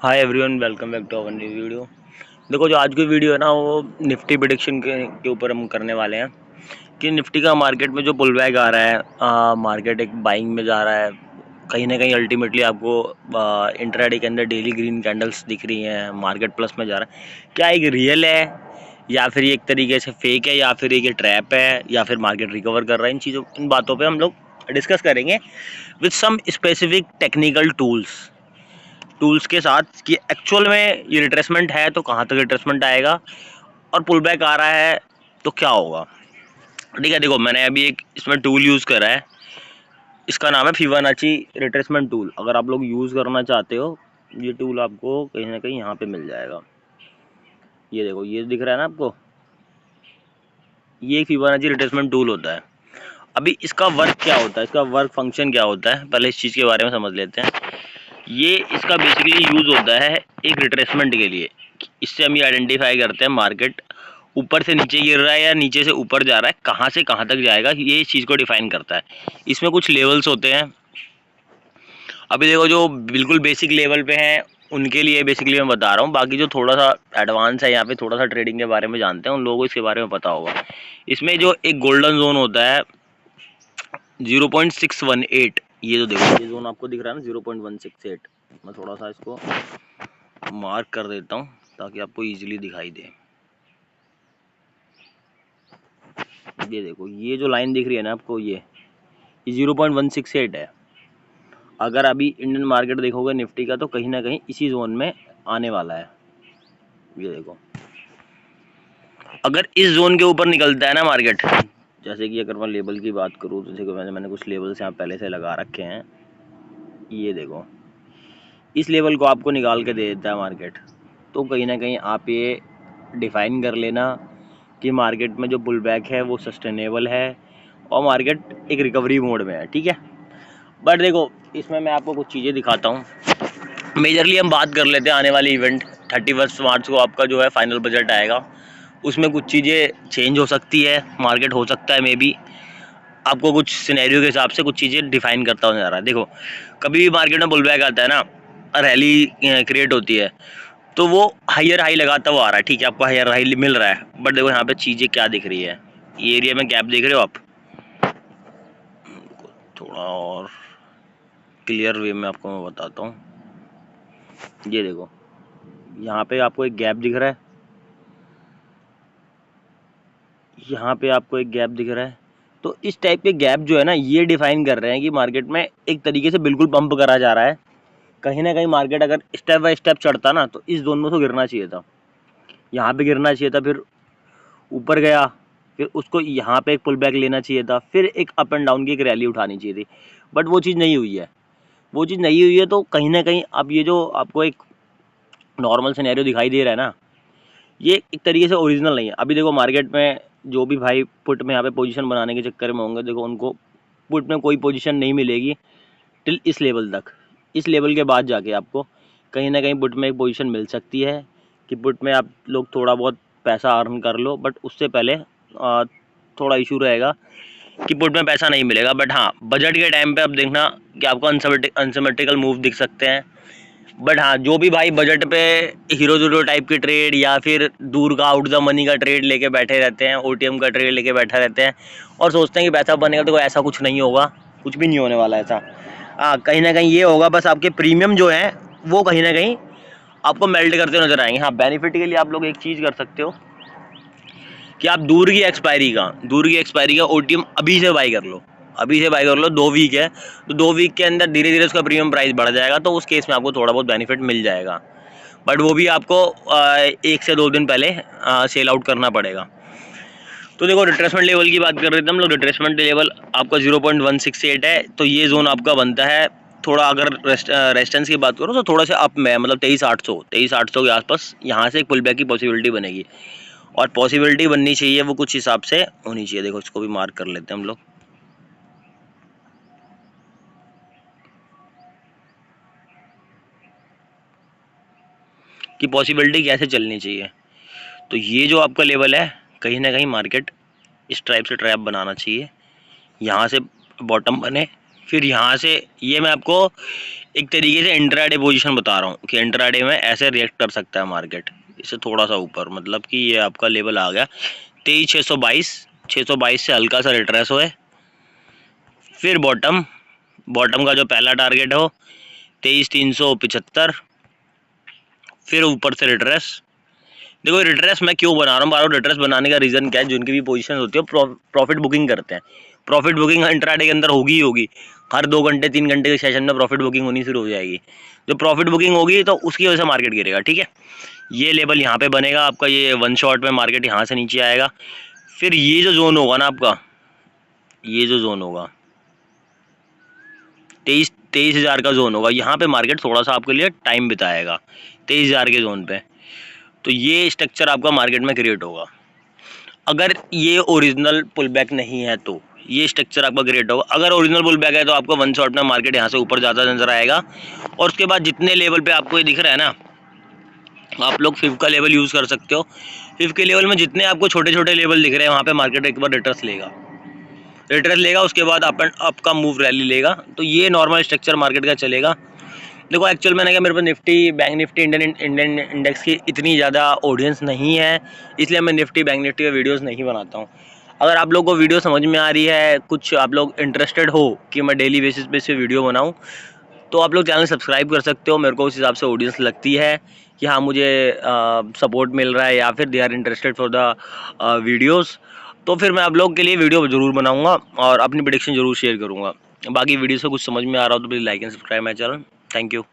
Hi everyone, welcome back to our new video. देखो, जो आज की वीडियो है ना, वो निफ्टी प्रेडिक्शन के ऊपर हम करने वाले हैं कि निफ्टी का मार्केट में जो पुल बैक आ रहा है, मार्केट एक बाइंग में जा रहा है। कहीं ना कहीं अल्टीमेटली आपको इंट्राडे के अंदर डेली ग्रीन कैंडल्स दिख रही हैं, मार्केट प्लस में जा रहा है। क्या एक रियल है या फिर ये एक तरीके से फेक है या फिर एक ट्रैप है या फिर मार्केट रिकवर कर रहा है? इन बातों पर हम लोग डिस्कस करेंगे with some specific technical tools के साथ कि एक्चुअल में ये रिट्रेसमेंट है तो कहाँ तक रिट्रेसमेंट आएगा, और पुल बैक आ रहा है तो क्या होगा। ठीक है, देखो मैंने अभी एक इसमें टूल यूज़ करा है, इसका नाम है फिबोनाची रिट्रेसमेंट टूल। अगर आप लोग यूज़ करना चाहते हो, ये टूल आपको कहीं ना कहीं यहाँ पे मिल जाएगा। ये देखो, ये दिख रहा है ना आपको, ये फिबोनाची रिट्रेसमेंट टूल होता है। अभी इसका वर्क क्या होता है, इसका वर्क फंक्शन क्या होता है, पहले इस चीज़ के बारे में समझ लेते हैं। ये इसका बेसिकली यूज़ होता है एक रिट्रेसमेंट के लिए। इससे हम ये आइडेंटिफाई करते हैं मार्केट ऊपर से नीचे गिर रहा है या नीचे से ऊपर जा रहा है, कहाँ से कहाँ तक जाएगा, ये इस चीज़ को डिफाइन करता है। इसमें कुछ लेवल्स होते हैं। अभी देखो, जो बिल्कुल बेसिक लेवल पे हैं उनके लिए बेसिकली मैं बता रहा हूँ, बाकी जो थोड़ा सा एडवांस है, यहाँ पे थोड़ा सा ट्रेडिंग के बारे में जानते हैं, उन लोगों को इसके बारे में पता होगा। इसमें जो एक गोल्डन जोन होता है 0.618, ये जो देखो ये जोन आपको दिख रहा है ना 0.168, मैं थोड़ा सा इसको मार्क कर देता हूँ ताकि आपको इजीली दिखाई दे। ये देखो, ये जो लाइन दिख रही है ना आपको, ये 0.168 है। अगर अभी इंडियन मार्केट देखोगे निफ्टी का, तो कहीं ना कहीं इसी जोन में आने वाला है। ये देखो, अगर इस जोन के ऊपर निकलता है ना मार्केट, जैसे कि अगर मैं लेवल की बात करूँ तो देखो मैंने कुछ लेवल्स यहाँ पहले से लगा रखे हैं। ये देखो, इस लेवल को आपको निकाल के दे देता है मार्केट, तो कहीं ना कहीं आप ये डिफाइन कर लेना कि मार्केट में जो पुल बैक है वो सस्टेनेबल है और मार्केट एक रिकवरी मोड में है। ठीक है, बट देखो इसमें मैं आपको कुछ चीज़ें दिखाता हूँ। मेजरली हम बात कर लेते हैं आने वाली इवेंट 31 मार्च को आपका जो है फाइनल बजट आएगा। उसमें कुछ चीज़ें चेंज हो सकती है, मार्केट हो सकता है मे बी आपको कुछ सिनेरियो के हिसाब से कुछ चीज़ें डिफाइन करता हुआ जा रहा है। देखो, कभी भी मार्केट में पुल बैक आता है ना, रैली क्रिएट होती है, तो वो हायर हाई लगाता हुआ आ रहा है। ठीक है, आपको हायर हाई मिल रहा है, बट देखो यहाँ पे चीज़ें क्या दिख रही है। ये एरिया में गैप देख रहे हो आप, थोड़ा और क्लियर वे में आपको मैं बताता हूँ। ये देखो, यहाँ पे आपको एक गैप दिख रहा है, यहाँ पे आपको एक गैप दिख रहा है। तो इस टाइप के गैप जो है ना, ये डिफाइन कर रहे हैं कि मार्केट में एक तरीके से बिल्कुल पंप करा जा रहा है। कहीं ना कहीं मार्केट अगर स्टेप बाय स्टेप चढ़ता ना, तो इस जोन में तो गिरना चाहिए था, यहाँ पे गिरना चाहिए था, फिर ऊपर गया, फिर उसको यहाँ पे एक पुल बैक लेना चाहिए था, फिर एक अप एंड डाउन की एक रैली उठानी चाहिए थी, बट वो चीज़ नहीं हुई है। वो चीज़ नहीं हुई है, तो कहीं ना कहीं अब ये जो आपको एक नॉर्मल सिनेरियो दिखाई दे रहा है ना, ये एक तरीके से ओरिजिनल नहीं है। अभी देखो मार्केट में जो भी भाई पुट में यहाँ पे पोजीशन बनाने के चक्कर में होंगे, देखो उनको पुट में कोई पोजीशन नहीं मिलेगी टिल इस लेवल तक। इस लेवल के बाद जाके आपको कहीं ना कहीं पुट में एक पोजीशन मिल सकती है कि पुट में आप लोग थोड़ा बहुत पैसा अर्न कर लो, बट उससे पहले थोड़ा इशू रहेगा कि पुट में पैसा नहीं मिलेगा। बट हाँ, बजट के टाइम पे आप देखना कि आपको अनसिमेट्रिकल मूव दिख सकते हैं। बट हाँ, जो भी भाई बजट पे हीरो जीरो टाइप की ट्रेड या फिर दूर का आउट द मनी का ट्रेड लेके बैठे रहते हैं, ओटीएम का ट्रेड लेके बैठे रहते हैं और सोचते हैं कि पैसा बनेगा, तो ऐसा कुछ नहीं होगा, कुछ भी नहीं होने वाला ऐसा। हाँ, कहीं ना कहीं ये होगा, बस आपके प्रीमियम जो है वो कहीं ना कहीं आपको मेल्ट करते हुए नजर आएंगे। हाँ, बेनिफिट के लिए आप लोग एक चीज़ कर सकते हो कि आप दूर की एक्सपायरी का ओटीएम अभी से बाई कर लो, अभी से बाई कर लो। 2 वीक है, तो 2 वीक के अंदर धीरे धीरे उसका प्रीमियम प्राइस बढ़ जाएगा, तो उस केस में आपको थोड़ा बहुत बेनिफिट मिल जाएगा, बट वो भी आपको 1 से 2 दिन पहले सेल आउट करना पड़ेगा। तो देखो, रिट्रेसमेंट लेवल की बात कर रहे थे हम लोग। रिट्रेसमेंट लेवल आपका 0.168 है, तो ये जोन आपका बनता है थोड़ा, अगर रेजिस्टेंस की बात करो तो थोड़ा सा अप में, मतलब 23,800 के आसपास यहाँ से एक पुल बैक की पॉसिबिलिटी बनेगी, और पॉसिबिलिटी बननी चाहिए वो कुछ हिसाब से होनी चाहिए। देखो, इसको भी मार्क कर लेते हैं हम लोग। कि पॉसिबिलिटी कैसे चलनी चाहिए, तो ये जो आपका लेवल है, कहीं ना कहीं मार्केट इस टाइप से ट्रैप बनाना चाहिए यहाँ से बॉटम बने, फिर यहाँ से ये मैं आपको एक तरीके से इंट्राडे पोजीशन बता रहा हूँ कि इंट्राडे में ऐसे रिएक्ट कर सकता है मार्केट, इससे थोड़ा सा ऊपर, मतलब कि ये आपका लेवल आ गया 23,622 से हल्का सा रिट्रेस हुए, फिर बॉटम का जो पहला टारगेट हो 23,375, फिर ऊपर से रिट्रेस। देखो रिट्रेस मैं क्यों बना रहा हूँ, बार रिट्रेस बनाने का रीज़न क्या है, जिनकी भी पोजीशन होती है प्रॉफिट बुकिंग करते हैं। प्रॉफिट बुकिंग इंट्राडे के अंदर होगी ही होगी, हर 2 घंटे 3 घंटे के सेशन में प्रॉफिट बुकिंग होनी शुरू हो जाएगी। जो प्रॉफिट बुकिंग होगी तो उसकी वजह से मार्केट गिरेगा, ठीक है। ये लेवल यहाँ पे बनेगा आपका, ये 1 शॉट में मार्केट यहाँ से नीचे आएगा, फिर ये जो जोन होगा ना आपका, ये जो जोन होगा 23,000 का जोन होगा, यहाँ पे मार्केट थोड़ा सा आपके लिए टाइम बिताएगा 23,000 के जोन पे। तो ये स्ट्रक्चर आपका मार्केट में क्रिएट होगा। अगर ये ओरिजिनल पुल बैक नहीं है तो ये स्ट्रक्चर आपका क्रिएट होगा। अगर ओरिजिनल पुल बैक है तो आपको 1 शॉट में मार्केट यहाँ से ऊपर ज़्यादा नजर आएगा, और उसके बाद जितने लेवल पे आपको ये दिख रहा है ना, आप लोग 5 का लेवल यूज़ कर सकते हो। 5 के लेवल में जितने आपको छोटे छोटे लेवल दिख रहे हैं वहाँ पे मार्केट एक बार रिट्रेस लेगा, उसके बाद आपका मूव रैली लेगा। तो ये नॉर्मल स्ट्रक्चर मार्केट का चलेगा। देखो एक्चुअल मैंने कहा मेरे पास Nifty bank Nifty Indian index की इतनी ज़्यादा ऑडियंस नहीं है, इसलिए मैं निफ्टी बैंक निफ्टी के वीडियोस नहीं बनाता हूँ। अगर आप लोगों को वीडियो समझ में आ रही है, कुछ आप लोग इंटरेस्टेड हो कि मैं डेली बेसिस पे से वीडियो बनाऊँ, तो आप लोग चैनल सब्सक्राइब कर सकते हो। मेरे को उस हिसाब से ऑडियंस लगती है कि हाँ मुझे सपोर्ट मिल रहा है, या फिर they are interested for the videos, तो फिर मैं आप लोग के लिए वीडियो ज़रूर बनाऊँगा और अपनी प्रेडिक्शन ज़रूर शेयर करूँगा। बाकी वीडियो से कुछ समझ में आ रहा हो तो please like and subscribe my channel. Thank you.